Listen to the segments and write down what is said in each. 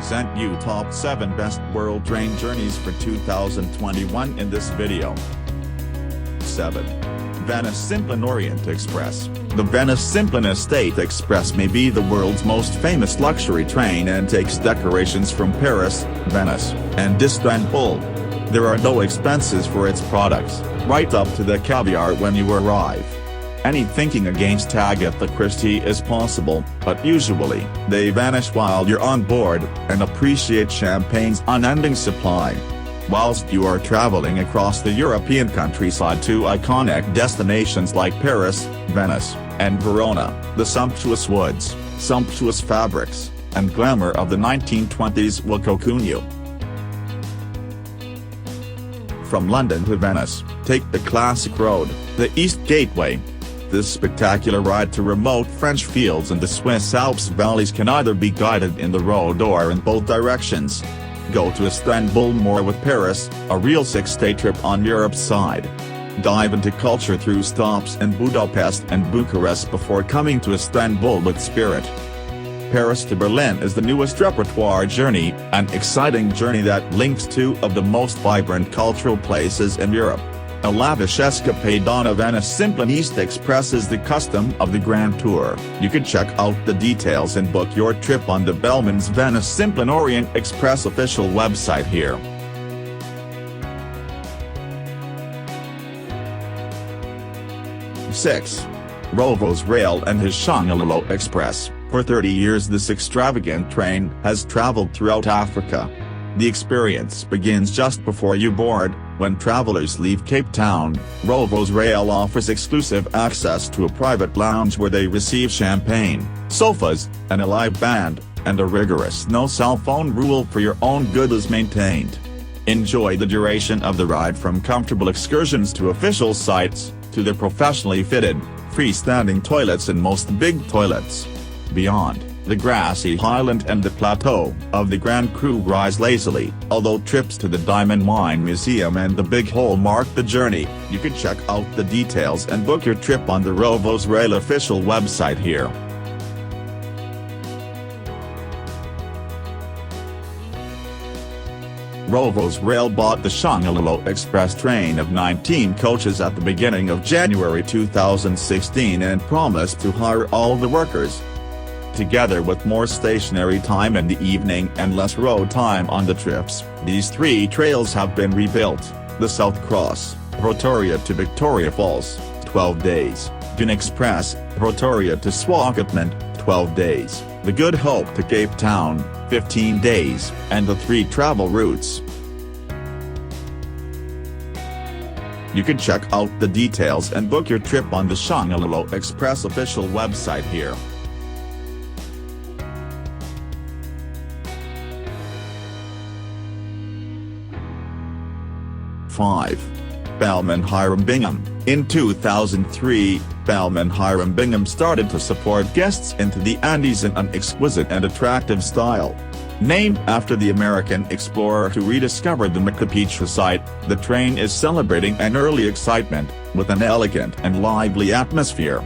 present you top 7 best world train journeys for 2021 in this video. 7. Venice Simplon-Orient-Express. The Venice Simplon-Orient-Express may be the world's most famous luxury train and takes decorations from Paris, Venice, and Istanbul. There are no expenses for its products, right up to the caviar when you arrive. Any thinking against Agatha Christie is possible, but usually, they vanish while you're on board, and appreciate champagne's unending supply. Whilst you are traveling across the European countryside to iconic destinations like Paris, Venice, and Verona, the sumptuous woods, sumptuous fabrics, and glamour of the 1920s will cocoon you. From London to Venice, take the classic road, the East Gateway. This spectacular ride to remote French fields and the Swiss Alps valleys can either be guided in the road or in both directions. Go to Istanbul more with Paris, a real 6-day trip on Europe's side. Dive into culture through stops in Budapest and Bucharest before coming to Istanbul with Spirit. Paris to Berlin is the newest repertoire journey, an exciting journey that links two of the most vibrant cultural places in Europe. A lavish escapade on a Venice Simplon-Orient-Express is the custom of the Grand Tour. You can check out the details and book your trip on the Belmond's Venice Simplon-Orient-Express official website here. 6. Rovos Rail and his Shongololo Express. For 30 years this extravagant train has traveled throughout Africa. The experience begins just before you board. When travelers leave Cape Town, Rovos Rail offers exclusive access to a private lounge where they receive champagne, sofas, and a live band, and a rigorous no cell phone rule for your own good is maintained. Enjoy the duration of the ride from comfortable excursions to official sites, to the professionally fitted, freestanding toilets in most big toilets. Beyond, the grassy highland and the plateau of the Grand Cru rise lazily. Although trips to the Diamond Mine Museum and the Big Hole mark the journey, you can check out the details and book your trip on the Rovos Rail official website here. Rovos Rail bought the Shongololo Express train of 19 coaches at the beginning of January 2016 and promised to hire all the workers. Together with more stationary time in the evening and less road time on the trips, these 3 trails have been rebuilt: the South Cross, Pretoria to Victoria Falls, 12 days, Ghan Express, Pretoria to Swakopmund, 12 days, the Good Hope to Cape Town, 15 days, and the 3 travel routes. You can check out the details and book your trip on the Shongololo Express official website here. 5. Belmond Hiram Bingham. In 2003, Belmond Hiram Bingham started to support guests into the Andes in an exquisite and attractive style. Named after the American explorer who rediscovered the Machu Picchu site, the train is celebrating an early excitement, with an elegant and lively atmosphere.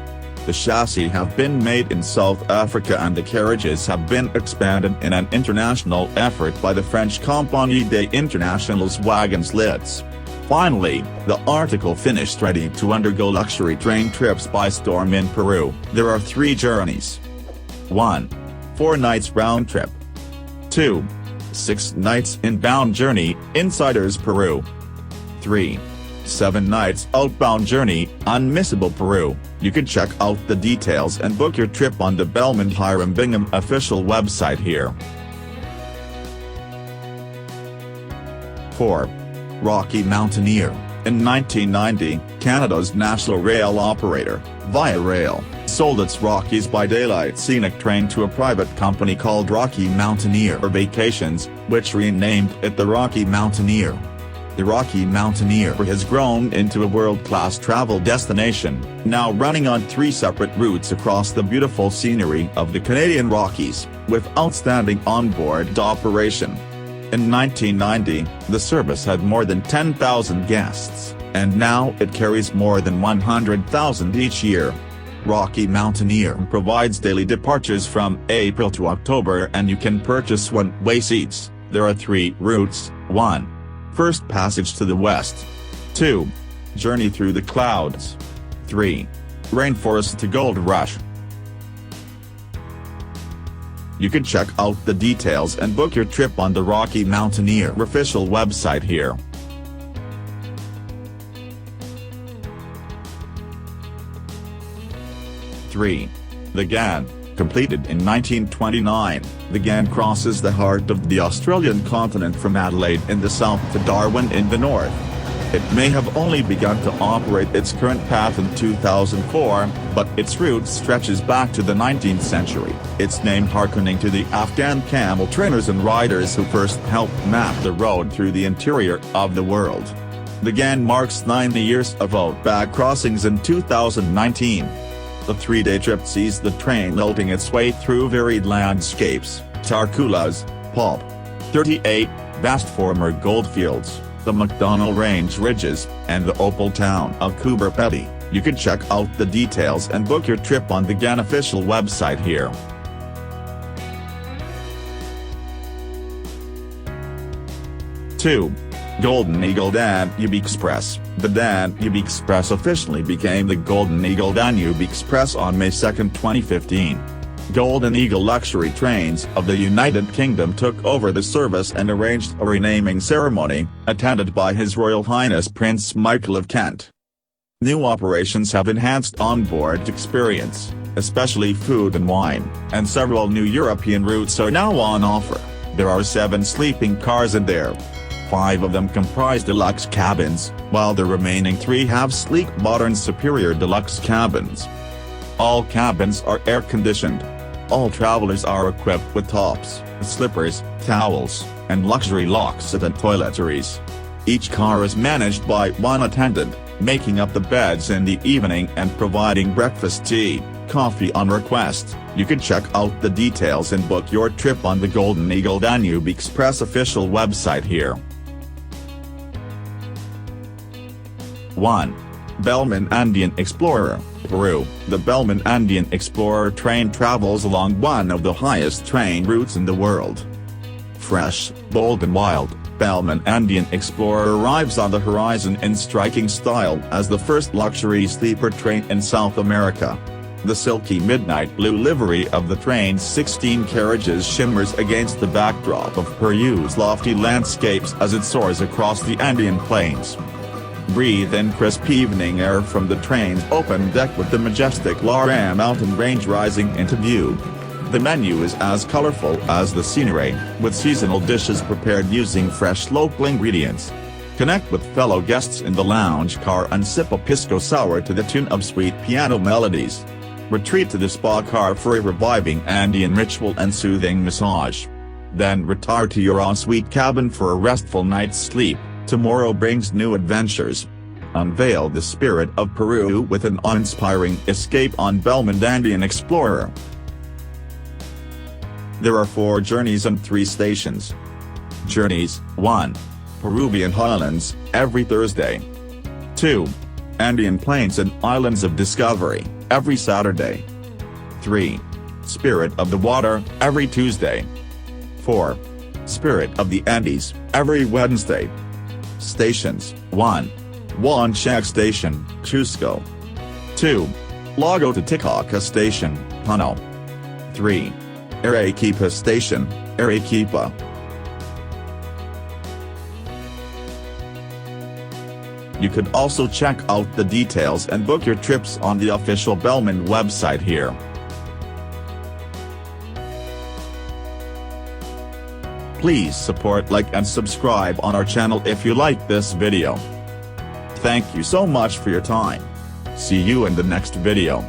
The chassis have been made in South Africa and the carriages have been expanded in an international effort by the French Compagnie des Internationales Wagons Lits. Finally, the article finished ready to undergo luxury train trips by storm in Peru. There are 3 journeys. 1. 4 nights round trip. 2. 6 nights inbound journey, Insiders Peru. 3. 7 nights outbound journey, Unmissable Peru. You can check out the details and book your trip on the Belmond Hiram Bingham official website here. 4. Rocky Mountaineer. In 1990, Canada's national rail operator, Via Rail, sold its Rockies by Daylight scenic train to a private company called Rocky Mountaineer Vacations, which renamed it the Rocky Mountaineer. The Rocky Mountaineer has grown into a world-class travel destination, now running on 3 separate routes across the beautiful scenery of the Canadian Rockies, with outstanding onboard operation. In 1990, the service had more than 10,000 guests, and now it carries more than 100,000 each year. Rocky Mountaineer provides daily departures from April to October, and you can purchase one-way seats. There are 3 routes: 1. First passage to the west. 2. Journey through the clouds. 3. Rainforest to Gold Rush. You can check out the details and book your trip on the Rocky Mountaineer official website here. The Ghan, completed in 1929, the Ghan crosses the heart of the Australian continent from Adelaide in the south to Darwin in the north. It may have only begun to operate its current path in 2004, but its route stretches back to the 19th century, its name harkening to the Afghan camel trainers and riders who first helped map the road through the interior of the world. The Ghan marks 90 years of outback crossings in 2019. The 3-day trip sees the train lilting its way through varied landscapes: Tarcoolas, Pulp 38, vast former goldfields, the McDonnell Range ridges, and the opal town of Coober Pedy. You can check out the details and book your trip on the Ghan official website here. 2. Golden Eagle Danube Express. The Danube Express officially became the Golden Eagle Danube Express on May 2, 2015. Golden Eagle luxury trains of the United Kingdom took over the service and arranged a renaming ceremony, attended by His Royal Highness Prince Michael of Kent. New operations have enhanced onboard experience, especially food and wine, and several new European routes are now on offer. There are 7 sleeping cars in there. 5 of them comprise deluxe cabins, while the remaining 3 have sleek modern superior deluxe cabins. All cabins are air-conditioned. All travelers are equipped with tops, slippers, towels, and luxury locks and toiletries. Each car is managed by one attendant, making up the beds in the evening and providing breakfast, tea, coffee on request. You can check out the details and book your trip on the Golden Eagle Danube Express official website here. 1. Belmond Andean Explorer, Peru. The Belmond Andean Explorer train travels along one of the highest train routes in the world. Fresh, bold and wild, Belmond Andean Explorer arrives on the horizon in striking style as the first luxury sleeper train in South America. The silky midnight blue livery of the train's 16 carriages shimmers against the backdrop of Peru's lofty landscapes as it soars across the Andean plains. Breathe in crisp evening air from the train's open deck with the majestic Lara mountain range rising into view. The menu is as colorful as the scenery, with seasonal dishes prepared using fresh local ingredients. Connect with fellow guests in the lounge car and sip a pisco sour to the tune of sweet piano melodies. Retreat to the spa car for a reviving Andean ritual and soothing massage. Then retire to your ensuite cabin for a restful night's sleep. Tomorrow brings new adventures. Unveil the spirit of Peru with an awe-inspiring escape on Belmond Andean Explorer. There are 4 journeys and 3 stations. Journeys: 1. Peruvian Highlands, every Thursday. 2. Andean Plains and Islands of Discovery, every Saturday. 3. Spirit of the Water, every Tuesday. 4. Spirit of the Andes, every Wednesday. Stations: 1. Huanchac Station, Cusco. 2. Lago Titicaca Station, Puno. 3. Arequipa Station, Arequipa. You could also check out the details and book your trips on the official Belmond website here. Please support, like and subscribe on our channel if you like this video. Thank you so much for your time. See you in the next video.